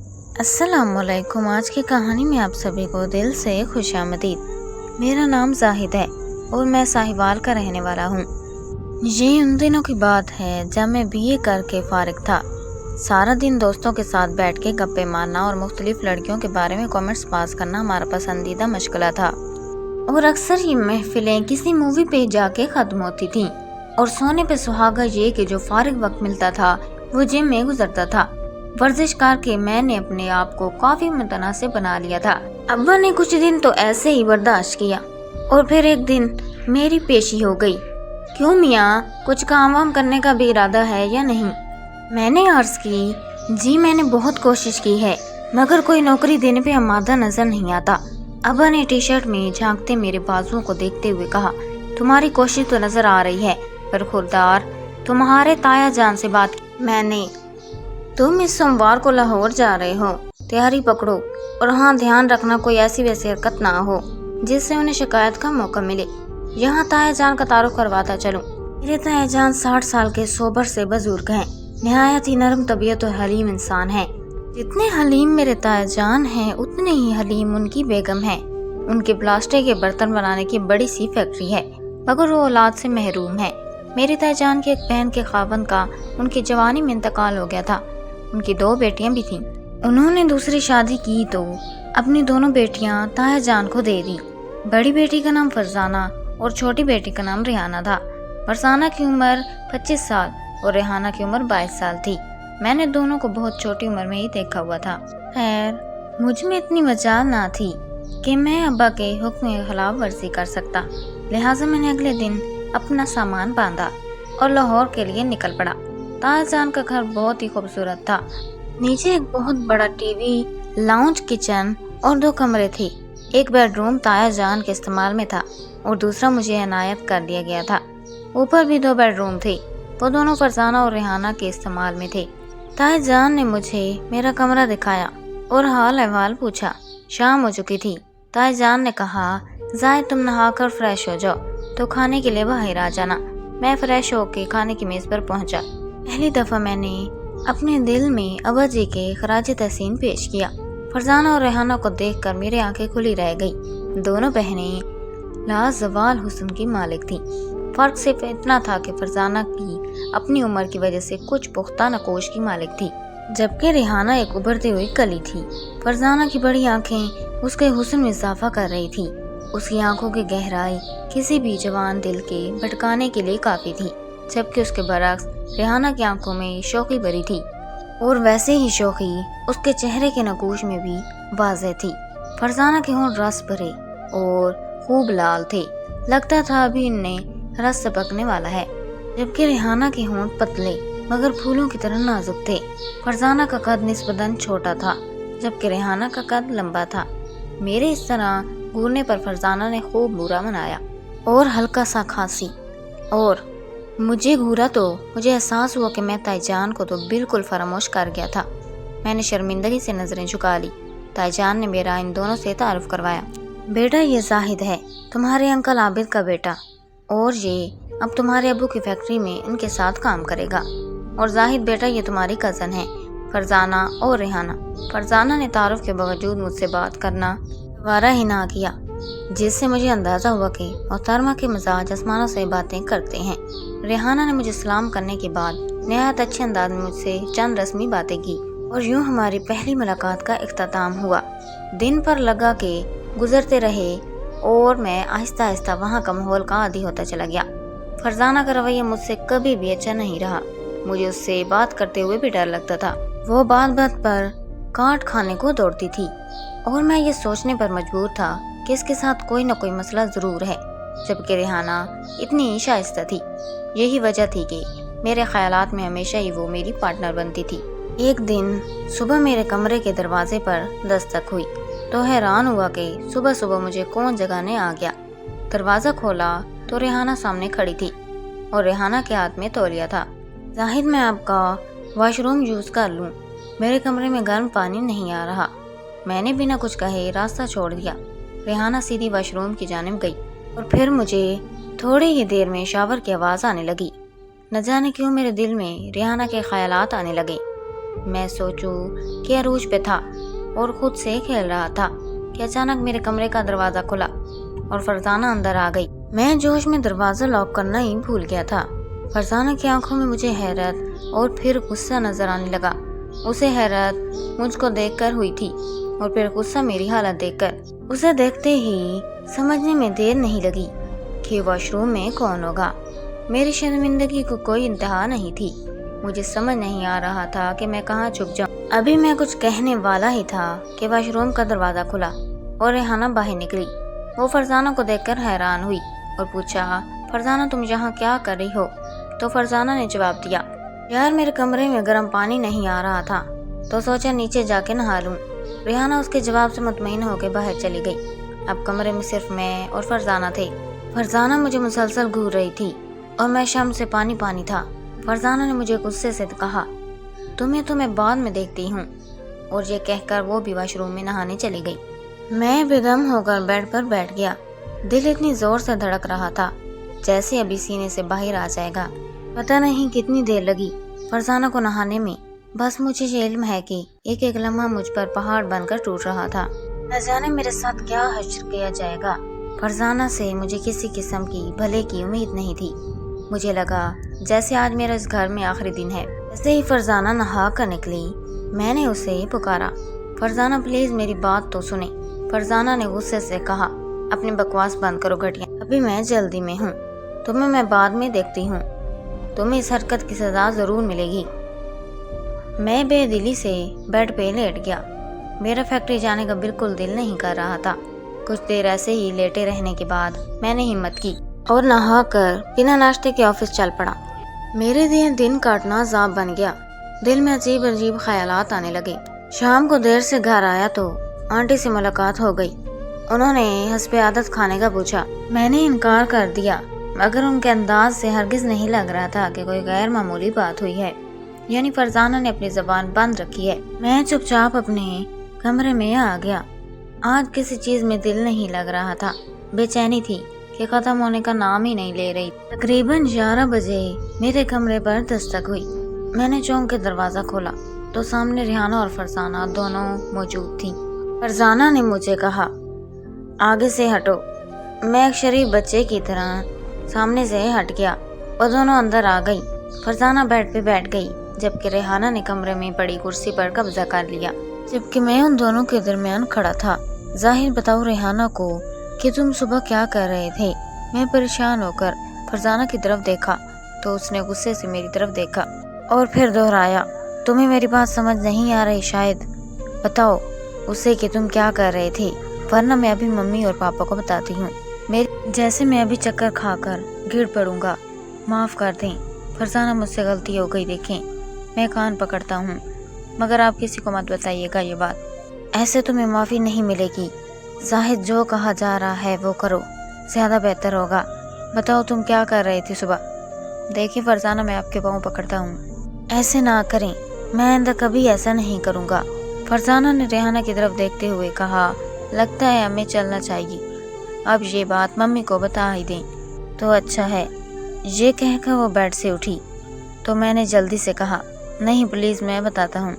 السلام علیکم۔ آج کی کہانی میں آپ سبھی کو دل سے خوش آمدید۔ میرا نام زاہد ہے اور میں ساہیوال کا رہنے والا ہوں۔ یہ ان دنوں کی بات ہے جب میں BA کر کے فارغ تھا۔ سارا دن دوستوں کے ساتھ بیٹھ کے گپے مارنا اور مختلف لڑکیوں کے بارے میں کامنٹس پاس کرنا ہمارا پسندیدہ مشغلہ تھا، اور اکثر یہ محفلیں کسی مووی پہ جا کے ختم ہوتی تھیں، اور سونے پہ سہاگا یہ کہ جو فارغ وقت ملتا تھا وہ جم میں گزرتا تھا۔ ورزش کر کے میں نے اپنے آپ کو کافی متناسب بنا لیا تھا۔ ابا نے کچھ دن تو ایسے ہی برداشت کیا، اور پھر ایک دن میری پیشی ہو گئی۔ کیوں میاں، کچھ کام وام کرنے کا بھی ارادہ ہے یا نہیں؟ میں نے عرض کی، جی میں نے بہت کوشش کی ہے، مگر کوئی نوکری دینے پہ آمادہ نظر نہیں آتا۔ ابا نے ٹی شرٹ میں جھانکتے میرے بازوؤں کو دیکھتے ہوئے کہا، تمہاری کوشش تو نظر آ رہی ہے، پر خوددار تمہارے تایا جان سے بات کی میں نے۔ تم اس سوموار کو لاہور جا رہے ہو، تیاری پکڑو، اور ہاں دھیان رکھنا کوئی ایسی ویسی حرکت نہ ہو جس سے انہیں شکایت کا موقع ملے۔ یہاں تایا جان کا تعارف کرواتا چلوں۔ میرے تایا جان 60 سال کے سوبر سے بزرگ ہیں، نہایت ہی نرم طبیعت اور حلیم انسان ہیں۔ جتنے حلیم میرے تایا جان ہیں اتنے ہی حلیم ان کی بیگم ہے۔ ان کے پلاسٹک کے برتن بنانے کی بڑی سی فیکٹری ہے، مگر وہ اولاد سے محروم ہے۔ میرے تایا جان کے ایک بہن کے خاوند کا ان کی جوانی میں انتقال ہو گیا تھا۔ ان کی 2 بیٹیاں بھی تھیں۔ انہوں نے دوسری شادی کی تو اپنی دونوں بیٹیاں تایا جان کو دے دی۔ بڑی بیٹی کا نام فرزانہ اور چھوٹی بیٹی کا نام ریحانہ تھا۔ فرزانہ کی عمر 25 سال اور ریحانہ کی عمر 22 سال تھی۔ میں نے دونوں کو بہت چھوٹی عمر میں ہی دیکھا ہوا تھا۔ خیر، مجھ میں اتنی مجال نہ تھی کہ میں ابا کے حکم کی خلاف ورزی کر سکتا، لہٰذا میں نے اگلے دن اپنا سامان باندھا اور لاہور کے لیے نکل پڑا۔ تایا جان کا گھر بہت ہی خوبصورت تھا۔ نیچے ایک بہت بڑا ٹی وی، لاؤنج، کچن اور 2 کمرے تھے۔ ایک بیڈ روم تایا جان کے استعمال میں تھا اور دوسرا مجھے عنایت کر دیا گیا تھا۔ اوپر بھی 2 بیڈ روم تھے، وہ دونوں فرزانہ اور ریحانہ کے استعمال میں تھے۔ تایا جان نے مجھے میرا کمرہ دکھایا اور حال احوال پوچھا۔ شام ہو چکی تھی۔ تایا جان نے کہا، زاہد تم نہا کر فریش ہو جاؤ تو کھانے کے لیے باہر آ جانا۔ میں فریش ہو کے کھانے کی میز پر پہنچا۔ پہلی دفعہ میں نے اپنے دل میں ابا جی کے خراج تحسین پیش کیا۔ فرزانہ اور ریحانہ کو دیکھ کر میری آنکھیں کھلی رہ گئی۔ دونوں بہنیں لازوال حسن کی مالک تھیں۔ فرق صرف اتنا تھا کہ فرزانہ کی اپنی عمر کی وجہ سے کچھ پختہ نقوش کی مالک تھی، جبکہ ریحانہ ایک ابھرتی ہوئی کلی تھی۔ فرزانہ کی بڑی آنکھیں اس کے حسن میں اضافہ کر رہی تھی۔ اس کی آنکھوں کی گہرائی کسی بھی جوان دل کے بھٹکانے کے لیے کافی تھی، جبکہ اس کے برعکس ریحانہ کی آنکھوں میں شوخی بری تھی، اور ویسے ہی شوخی اس کے چہرے کے نقوش میں بھی واضح تھی۔ فرزانہ کے ہونٹ رس بھرے اور خوب لال تھے، لگتا تھا ابھی انہیں رس ٹپکنے والا ہے، جبکہ ریحانہ کے ہونٹ پتلے مگر پھولوں کی طرح نازک تھے۔ فرزانہ کا قد نسبتاً چھوٹا تھا، جبکہ ریحانہ کا قد لمبا تھا۔ میرے اس طرح گھورنے پر فرزانہ نے خوب برا منایا اور ہلکا سا کھانسی، اور مجھے گھورا تو مجھے احساس ہوا کہ میں تائی جان کو تو بالکل فراموش کر گیا تھا۔ میں نے شرمندگی سے نظریں جھکا لی۔ تائی جان نے میرا ان دونوں سے تعارف کروایا۔ بیٹا یہ زاہد ہے، تمہارے انکل عابد کا بیٹا، اور یہ اب تمہارے ابو کی فیکٹری میں ان کے ساتھ کام کرے گا۔ اور زاہد بیٹا یہ تمہاری کزن ہے، فرزانہ اور ریحانہ۔ فرزانہ نے تعارف کے باوجود مجھ سے بات کرنا گوارا ہی نہ کیا، جس سے مجھے اندازہ ہوا کہ محترمہ کے مزاج آسمانوں سے باتیں کرتے ہیں۔ ریحانہ نے مجھے سلام کرنے کے بعد نہایت اچھے انداز میں مجھ سے چند رسمی باتیں کی، اور یوں ہماری پہلی ملاقات کا اختتام ہوا۔ دن پر لگا کہ گزرتے رہے اور میں آہستہ آہستہ وہاں کا ماحول کا عادی ہوتا چلا گیا۔ فرزانہ کا رویہ مجھ سے کبھی بھی اچھا نہیں رہا۔ مجھے اس سے بات کرتے ہوئے بھی ڈر لگتا تھا۔ وہ بات بات پر کاٹ کھانے کو دوڑتی تھی، اور میں یہ سوچنے پر مجبور تھا کہ اس کے ساتھ کوئی نہ کوئی مسئلہ ضرور ہے، جبکہ ریحانہ اتنی شائستہ تھی۔ یہی وجہ تھی کہ میرے خیالات میں ہمیشہ ہی وہ میری پارٹنر بنتی تھی۔ ایک دن صبح میرے کمرے کے دروازے پر دستک ہوئی تو حیران ہوا کہ صبح صبح مجھے کون جگانے آ گیا۔ دروازہ کھولا تو ریحانہ سامنے کھڑی تھی، اور ریحانہ کے ہاتھ میں تولیہ تھا۔ زاہد میں آپ کا واش روم یوز کر لوں؟ میرے کمرے میں گرم پانی نہیں آ رہا۔ میں نے بنا کچھ کہے راستہ چھوڑ دیا۔ ریحانہ سیدھی واش روم کی جانب گئی، اور پھر مجھے تھوڑی ہی دیر میں شاور کی آواز آنے لگی۔ نہ جانے کیوں میرے دل میں ریحانہ کے خیالات آنے لگے۔ میں سوچوں کہ عروج پہ تھا اور خود سے کھیل رہا تھا کہ اچانک میرے کمرے کا دروازہ کھلا اور فرزانہ اندر آ گئی۔ میں جوش میں دروازہ لاک کرنا ہی بھول گیا تھا۔ فرزانہ کی آنکھوں میں مجھے حیرت اور پھر غصہ نظر آنے لگا۔ اسے حیرت مجھ کو دیکھ کر ہوئی تھی اور پھر غصہ میری حالت دیکھ کر۔ اسے دیکھتے ہی سمجھنے میں دیر نہیں لگی کہ واش روم میں کون ہوگا۔ میری شرمندگی کو کوئی انتہا نہیں تھی۔ مجھے سمجھ نہیں آ رہا تھا کہ میں کہاں چھپ جاؤں۔ ابھی میں کچھ کہنے والا ہی تھا کہ واش روم کا دروازہ کھلا اور ریحانہ باہر نکلی۔ وہ فرزانہ کو دیکھ کر حیران ہوئی اور پوچھا، فرزانہ تم یہاں کیا کر رہی ہو؟ تو فرزانہ نے جواب دیا، یار میرے کمرے میں گرم پانی نہیں آ رہا تھا تو سوچا نیچے جا کے نہا لوں۔ ریحانہ اس کے جواب سے مطمئن ہو کے باہر چلی گئی۔ اب کمرے میں صرف میں اور فرزانہ تھے۔ فرزانہ مجھے مسلسل گھور رہی تھی اور میں شم سے پانی تھا۔ فرزانہ نے مجھے غصے سے کہا، تمہیں بعد میں دیکھتی ہوں، اور یہ کہہ کر وہ بھی واش روم میں نہانے چلی گئی۔ میں بے دم ہو کر بیڈ پر بیٹھ گیا۔ دل اتنی زور سے دھڑک رہا تھا جیسے ابھی سینے سے باہر آ جائے گا۔ پتہ نہیں کتنی دیر لگی فرزانہ کو نہانے میں۔ بس مجھے یہ علم ہے کہ ایک ایک لمحہ مجھ پر پہاڑ بن کر ٹوٹ رہا تھا۔ نہ جانے میرے ساتھ کیا حشر کیا جائے گا۔ فرزانہ سے مجھے کسی قسم کی بھلے کی امید نہیں تھی۔ مجھے لگا جیسے آج میرا اس گھر میں آخری دن ہے۔ جیسے ہی فرزانہ نہا کر نکلی میں نے اسے پکارا، فرزانہ پلیز میری بات تو سنیں۔ فرزانہ نے غصے سے کہا، اپنی بکواس بند کرو گھٹیا، ابھی میں جلدی میں ہوں، تمہیں میں بعد میں دیکھتی ہوں، تمہیں اس حرکت کی سزا ضرور ملے گی۔ میں بے دلی سے بیڈ پہ لیٹ گیا۔ میرا فیکٹری جانے کا بالکل دل نہیں کر رہا تھا۔ کچھ دیر ایسے ہی لیٹے رہنے کے بعد میں نے ہمت کی اور نہا کر بنا ناشتے کے آفس چل پڑا۔ میرے لیے دن کاٹنا عذاب بن گیا۔ دل میں عجیب عجیب خیالات آنے لگے۔ شام کو دیر سے گھر آیا تو آنٹی سے ملاقات ہو گئی۔ انہوں نے حسب عادت کھانے کا پوچھا۔ میں نے انکار کر دیا، مگر ان کے انداز سے ہرگز نہیں لگ رہا تھا کہ کوئی غیر معمولی بات ہوئی ہے، یعنی فرزانہ نے اپنی زبان بند رکھی ہے۔ میں چپ چاپ اپنے کمرے میں آ گیا۔ آج کسی چیز میں دل نہیں لگ رہا تھا۔ بے چینی تھی کہ ختم ہونے کا نام ہی نہیں لے رہی۔ تقریباً 11 بجے میرے کمرے پر دستک ہوئی۔ میں نے چونک کے دروازہ کھولا تو سامنے ریحانہ اور فرزانہ دونوں موجود تھیں۔ فرزانہ نے مجھے کہا، آگے سے ہٹو۔ میں ایک شریف بچے کی طرح سامنے سے ہٹ گیا۔ وہ دونوں اندر آ گئی۔ فرزانہ بیڈ پہ بیٹھ گئی جبکہ ریحانہ نے کمرے میں پڑی کرسی پر قبضہ کر لیا، جبکہ میں ان دونوں کے درمیان کھڑا تھا۔ ظاہر بتاؤ ریحانہ کو کہ تم صبح کیا کر رہے تھے؟ میں پریشان ہو کر فرزانہ کی طرف دیکھا تو اس نے غصے سے میری طرف دیکھا اور پھر دہرایا، تمہیں میری بات سمجھ نہیں آ رہی شاید؟ بتاؤ اسے کہ تم کیا کر رہے تھے، ورنہ میں ابھی ممی اور پاپا کو بتاتی ہوں۔ جیسے میں ابھی چکر کھا کر گر پڑوں گا، معاف کر دیں۔ فرزانہ مجھ سے غلطی ہو گئی، دیکھیں میں کان پکڑتا ہوں، مگر آپ کسی کو مت بتائیے گا یہ بات۔ ایسے تمہیں معافی نہیں ملے گی۔ زاہد جو کہا جا رہا ہے وہ کرو، زیادہ بہتر ہوگا۔ بتاؤ تم کیا کر رہے تھے صبح؟ دیکھیں فرزانہ میں آپ کے پاؤں پکڑتا ہوں، ایسے نہ کریں، میں آئندہ کبھی ایسا نہیں کروں گا۔ فرزانہ نے ریحانہ کی طرف دیکھتے ہوئے کہا، لگتا ہے ہمیں چلنا چاہیے، اب یہ بات ممی کو بتا ہی دیں تو اچھا ہے۔ یہ کہہ کر وہ بیڈ سے اٹھی تو میں نے جلدی سے کہا، نہیں پلیز میں بتاتا ہوں۔